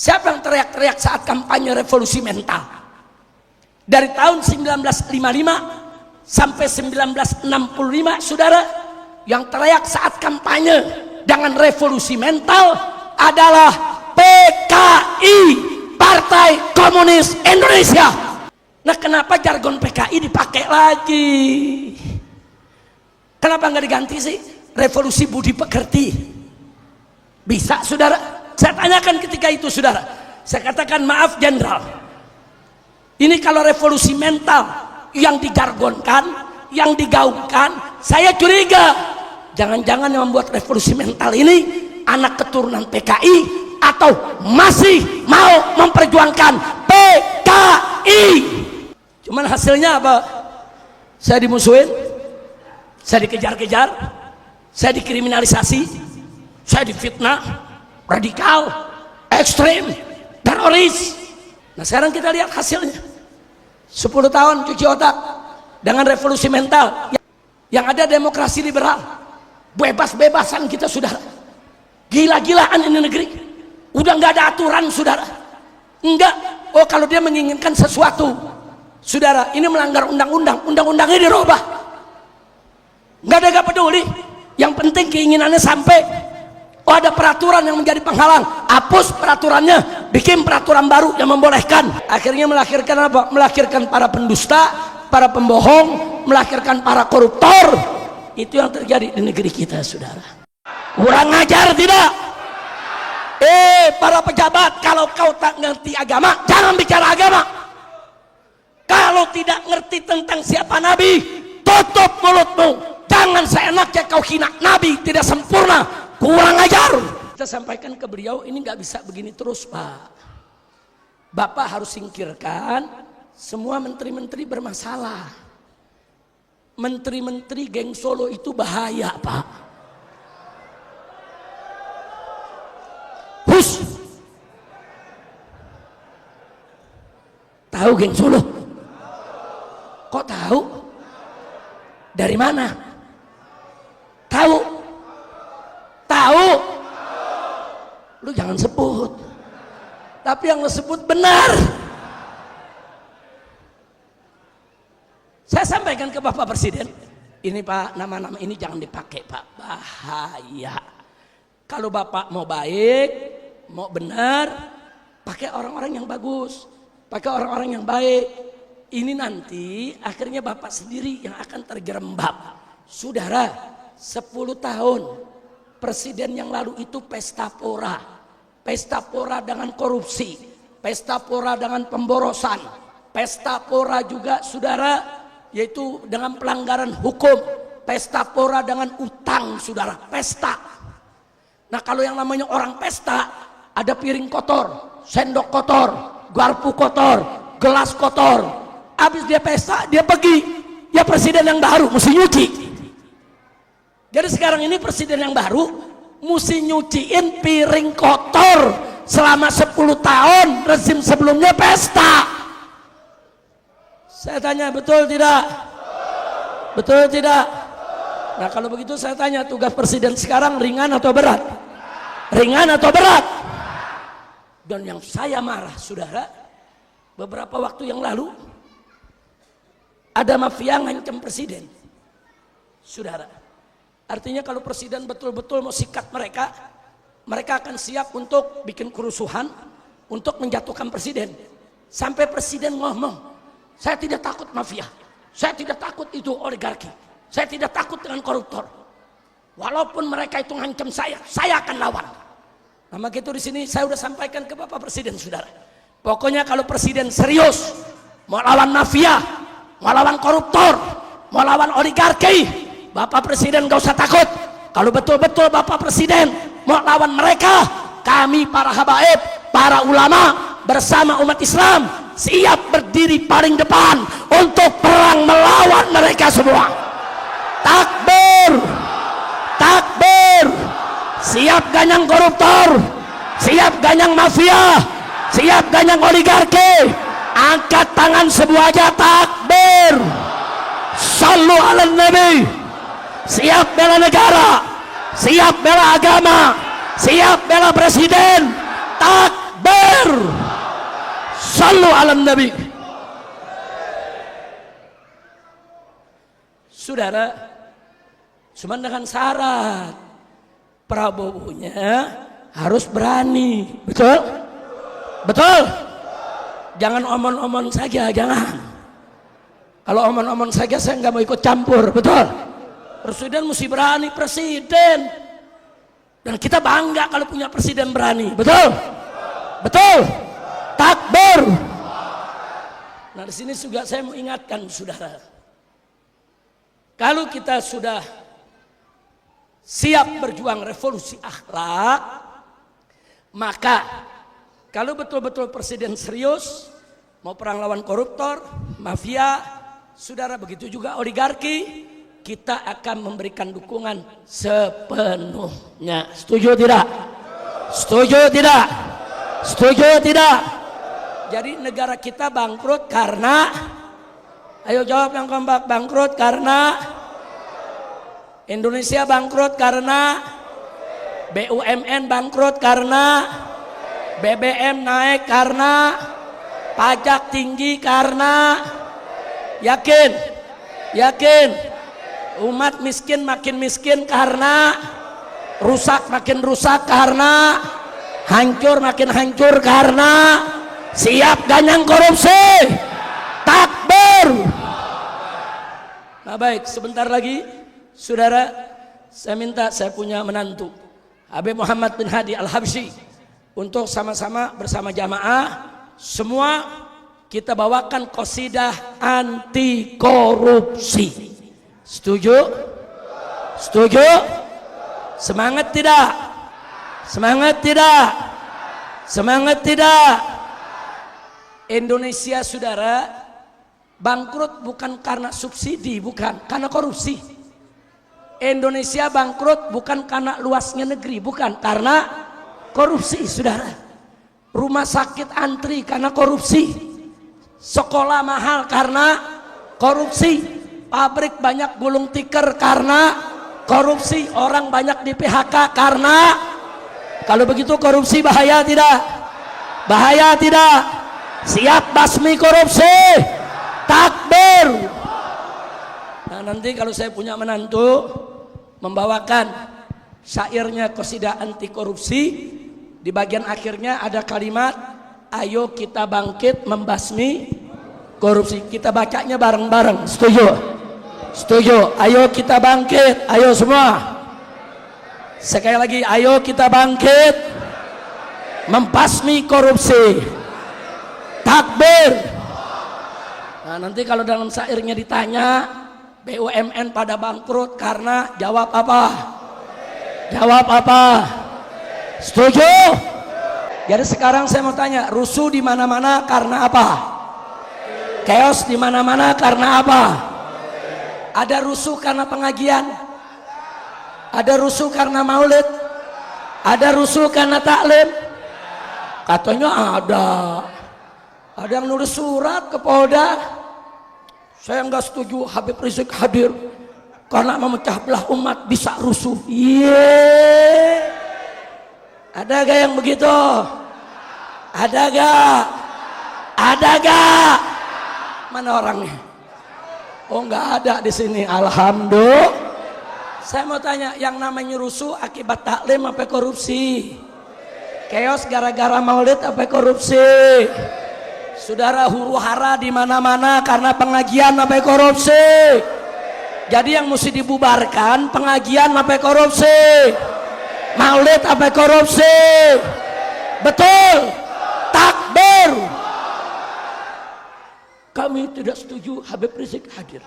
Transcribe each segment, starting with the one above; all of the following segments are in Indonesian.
Siapa yang teriak-teriak saat kampanye revolusi mental? Dari tahun 1955 sampai 1965, saudara, yang teriak saat kampanye dengan revolusi mental adalah PKI, Partai Komunis Indonesia. Nah, kenapa jargon PKI dipakai lagi? Kenapa nggak diganti sih? Revolusi budi pekerti. Bisa, saudara? Saya tanyakan ketika itu, saudara. Saya katakan, maaf jenderal, ini kalau revolusi mental yang dijargonkan, yang digaungkan, saya curiga jangan-jangan yang membuat revolusi mental ini anak keturunan PKI atau masih mau memperjuangkan PKI. Cuman hasilnya apa? Saya dimusuhin, saya dikejar-kejar, saya dikriminalisasi, saya difitnah, radikal, ekstrim, teroris. Nah, sekarang kita lihat hasilnya. 10 tahun cuci otak dengan revolusi mental. Yang ada demokrasi liberal, bebas-bebasan kita, saudara. Gila-gilaan ini negeri. Udah nggak ada aturan, saudara. Enggak. Oh, kalau dia menginginkan sesuatu, saudara, ini melanggar undang-undang, undang-undangnya dirubah. Nggak ada, nggak peduli. Yang penting keinginannya sampai. Oh, ada peraturan yang menjadi penghalang, hapus peraturannya, bikin peraturan baru yang membolehkan. Akhirnya melahirkan apa? Melahirkan para pendusta, para pembohong, melahirkan para koruptor. Itu yang terjadi di negeri kita, saudara. Kurang ajar tidak? Para pejabat, kalau kau tak ngerti agama, jangan bicara agama. Kalau tidak ngerti tentang siapa Nabi, tutup mulutmu. Jangan seenaknya kau hina Nabi, tidak sempurna. Kurang ajar. Kita sampaikan ke beliau, ini nggak bisa begini terus, Pak. Bapak harus singkirkan semua menteri-menteri bermasalah. Menteri-menteri geng Solo itu bahaya, Pak. Hus. Tahu geng Solo? Kok tahu? Dari mana? Tahu? Tahu? Lu jangan sebut. Tapi yang lu sebut benar. Saya sampaikan ke Bapak Presiden, ini Pak, nama-nama ini jangan dipakai, Pak. Bahaya. Kalau Bapak mau baik, mau benar, pakai orang-orang yang bagus, pakai orang-orang yang baik. Ini nanti akhirnya Bapak sendiri yang akan terjerembab. Saudara, 10 tahun presiden yang lalu itu pesta pora dengan korupsi, pesta pora dengan pemborosan, pesta pora juga, saudara, yaitu dengan pelanggaran hukum, pesta pora dengan utang, saudara, pesta. Nah, kalau yang namanya orang pesta, ada piring kotor, sendok kotor, garpu kotor, gelas kotor, habis dia pesta, dia pergi, ya presiden yang baru mesti nyuci. Jadi sekarang ini presiden yang baru mesti nyuciin piring kotor selama 10 tahun rezim sebelumnya pesta. Saya tanya, betul tidak? Betul tidak? Nah, kalau begitu saya tanya, tugas presiden sekarang ringan atau berat? Ringan atau berat? Dan yang saya marah, saudara, beberapa waktu yang lalu ada mafia ngancam presiden, saudara. Artinya kalau presiden betul-betul mau sikat mereka, mereka akan siap untuk bikin kerusuhan, untuk menjatuhkan presiden. Sampai presiden ngomong, saya tidak takut mafia, saya tidak takut itu oligarki, saya tidak takut dengan koruptor. Walaupun mereka itu ngancam saya akan lawan. Nah, maka itu di sini saya sudah sampaikan ke Bapak Presiden, saudara. Pokoknya kalau presiden serius mau lawan mafia, mau lawan koruptor, mau lawan oligarki, Bapak Presiden gak usah takut. Kalau betul-betul Bapak Presiden mau lawan mereka, kami para habaib, para ulama bersama umat Islam siap berdiri paling depan untuk perang melawan mereka semua. Takbir, takbir. Siap ganyang koruptor, siap ganyang mafia, siap ganyang oligarki. Angkat tangan semua aja, takbir. Sallu ala Nabi. Siap bela negara, siap bela agama, siap bela presiden. Takbir. Takbir. Sallu ala nabi. Saudara, cuma dengan syarat Prabowo-nya harus berani. Betul? Betul? Jangan omon-omon saja, jangan. Kalau omon-omon saja saya nggak mau ikut campur. Betul? Presiden mesti berani, presiden. Dan kita bangga kalau punya presiden berani. Betul? Betul? Takbir. Nah, di sini juga saya mau ingatkan saudara. Kalau kita sudah siap berjuang revolusi akhlak, maka kalau betul-betul presiden serius mau perang lawan koruptor, mafia, saudara, begitu juga oligarki, kita akan memberikan dukungan sepenuhnya. Setuju tidak? Setuju tidak? Setuju tidak? Jadi negara kita bangkrut karena, ayo jawab yang kompak, bangkrut karena Indonesia, bangkrut karena BUMN, bangkrut karena BBM naik, karena pajak tinggi, karena yakin umat miskin makin miskin, karena rusak makin rusak, karena hancur makin hancur, karena siap ganyang korupsi. Takbir. Nah baik, sebentar lagi saudara, saya minta, saya punya menantu Habib Muhammad bin Hadi Al-Habsyi, untuk sama-sama bersama jamaah semua kita bawakan qasidah anti korupsi. Setuju? Setuju? Semangat tidak? Semangat tidak? Semangat tidak? Indonesia saudara bangkrut bukan karena subsidi, bukan karena korupsi. Indonesia bangkrut bukan karena luasnya negeri, bukan karena korupsi saudara. Rumah sakit antri karena korupsi, sekolah mahal karena korupsi, pabrik banyak gulung tikar karena korupsi, orang banyak di PHK karena. Kalau begitu korupsi bahaya tidak? Bahaya tidak? Siap basmi korupsi. Takbir. Nah nanti kalau saya punya menantu membawakan syairnya qasidah anti korupsi, di bagian akhirnya ada kalimat ayo kita bangkit membasmi korupsi. Kita bacanya bareng-bareng. Setuju? Setuju? Ayo kita bangkit, ayo semua. Sekali lagi, ayo kita bangkit membasmi korupsi. Takbir. Nah nanti kalau dalam syairnya ditanya BUMN pada bangkrut karena, jawab apa? Jawab apa? Setuju? Jadi sekarang saya mau tanya, rusuh di mana-mana karena apa? Chaos di mana-mana karena apa? Ada rusuh karena pengajian? Ada rusuh karena maulid? Ada rusuh karena taklim? Katanya ada. Ada yang nulis surat ke Polda, saya nggak setuju Habib Rizik hadir karena memecah belah umat, bisa rusuh. Ada gak yang begitu? Ada gak? Ada gak? Mana orangnya? Oh nggak ada di sini. Alhamdulillah. Saya mau tanya, yang namanya rusuh akibat taklim apa korupsi? Chaos gara-gara maulid apa korupsi? Saudara, huru hara di mana-mana karena pengajian apa korupsi? Jadi yang mesti dibubarkan pengajian apa korupsi? Maulid apa korupsi? Betul? Takbir. Kami tidak setuju Habib Rizik hadir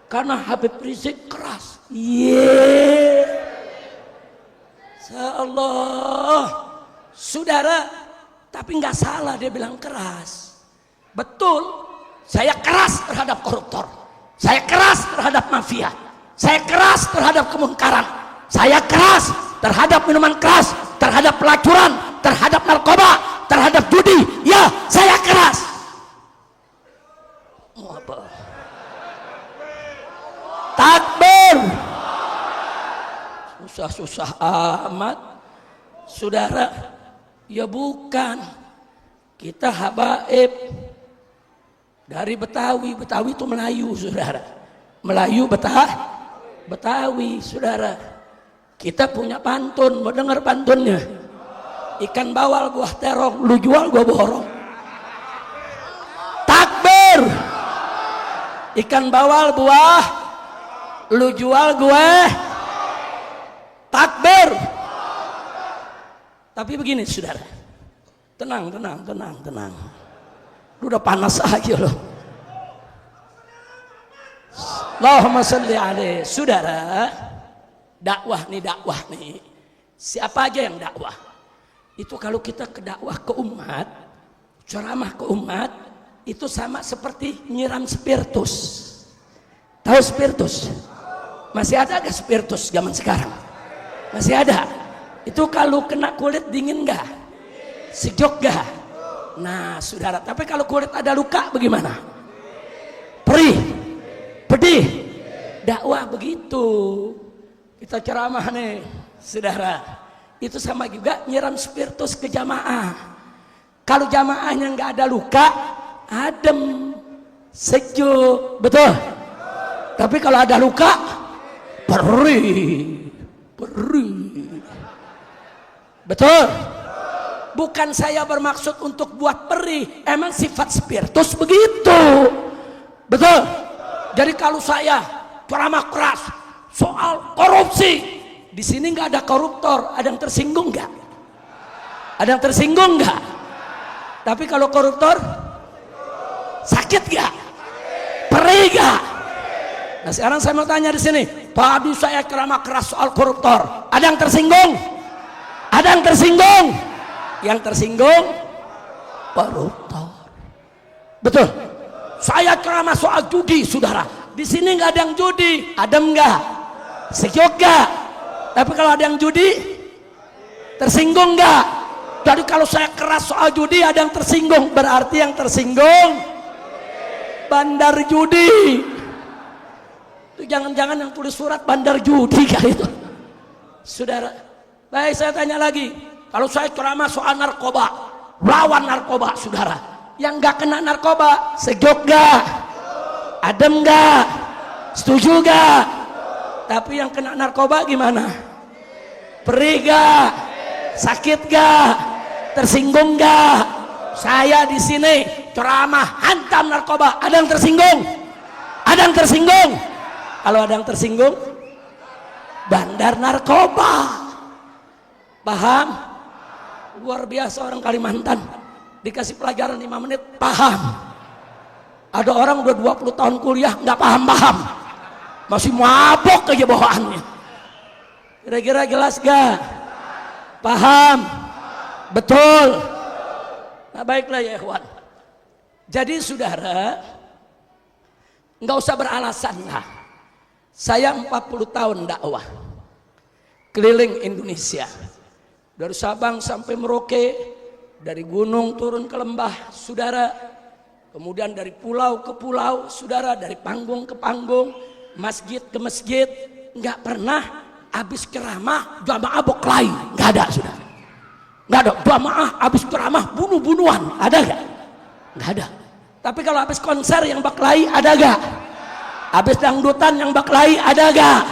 karena Habib Rizik keras. Allah, saudara, tapi nggak salah dia bilang keras. Betul, saya keras terhadap koruptor, saya keras terhadap mafia, saya keras terhadap kemungkaran, saya keras terhadap minuman keras, terhadap pelacuran, terhadap narkoba, terhadap judi. Ya, saya keras. Mau apa? Takbir. Susah-susah amat. Saudara, Ya bukan. Kita habaib dari Betawi. Betawi itu Melayu, saudara. Melayu Betawi, saudara. Kita punya pantun, mau dengar pantunnya? Ikan bawal buah terong, lu jual gua borong. Takbir. Ikan bawal buah, lu jual gue takbir. Tapi begini saudara, tenang. Lu udah panas aja loh. Allahumma sholli alaihi. Saudara, dakwah nih. Siapa aja yang dakwah? Itu kalau kita ke dakwah ke umat, ceramah ke umat, itu sama seperti nyiram spiritus. Tahu spiritus? Masih ada gak spiritus zaman sekarang? Masih ada. Itu kalau kena kulit dingin gak? Sejuk gak? Nah saudara, tapi kalau kulit ada luka bagaimana? Perih, pedih. Dakwah begitu. Kita ceramah nih saudara, itu sama juga nyiram spiritus ke jamaah. Kalau jamaahnya gak ada luka, adem, sejuk, betul? Tapi kalau ada luka, perih. Betul? Bukan saya bermaksud untuk buat perih, emang sifat spiritus begitu. Betul? Jadi kalau saya ceramah keras soal korupsi, di sini nggak ada koruptor, ada yang tersinggung nggak? Ada yang tersinggung nggak? Tapi kalau koruptor sakit nggak? Perih nggak? Nah sekarang saya mau tanya di sini, tadi saya ceramah keras soal koruptor, ada yang tersinggung? Ada yang tersinggung? Yang tersinggung koruptor. Betul? Saya ceramah soal judi, saudara. Di sini nggak ada yang judi, adem nggak? Sejuk nggak? Tapi kalau ada yang judi, tersinggung nggak? Jadi kalau saya keras soal judi, ada yang tersinggung. Berarti yang tersinggung bandar judi. Itu jangan-jangan yang tulis surat bandar judi kali itu, saudara. Baik, saya tanya lagi, kalau saya ceramah soal narkoba, lawan narkoba, saudara, yang nggak kena narkoba, sejuk gak? Adem gak? Setuju gak? Tapi yang kena narkoba gimana? Perih gak? Sakit gak? Tersinggung gak? Saya di sini ceramah hantam narkoba, ada yang tersinggung? Ada yang tersinggung? Kalau ada yang tersinggung, bandar narkoba. Paham? Luar biasa orang Kalimantan, dikasih pelajaran 5 menit paham. Ada orang udah 20 tahun kuliah nggak paham, masih mabok aja bawaannya. Kira-kira jelas gak? Paham? Betul? Nah baiklah ya ikhwan. Jadi saudara, nggak usah beralasan lah. Saya 40 tahun dakwah keliling Indonesia, dari Sabang sampai Merauke, dari gunung turun ke lembah, saudara. Kemudian dari pulau ke pulau, saudara. Dari panggung ke panggung, masjid ke masjid. Nggak pernah habis ceramah jamaah berkelahi, nggak ada, saudara. Nggak ada jamaah habis ceramah bunuh-bunuhan, ada nggak? Nggak ada. Tapi kalau habis konser yang berkelahi ada nggak? Habis dangdutan yang berkelahi ada nggak?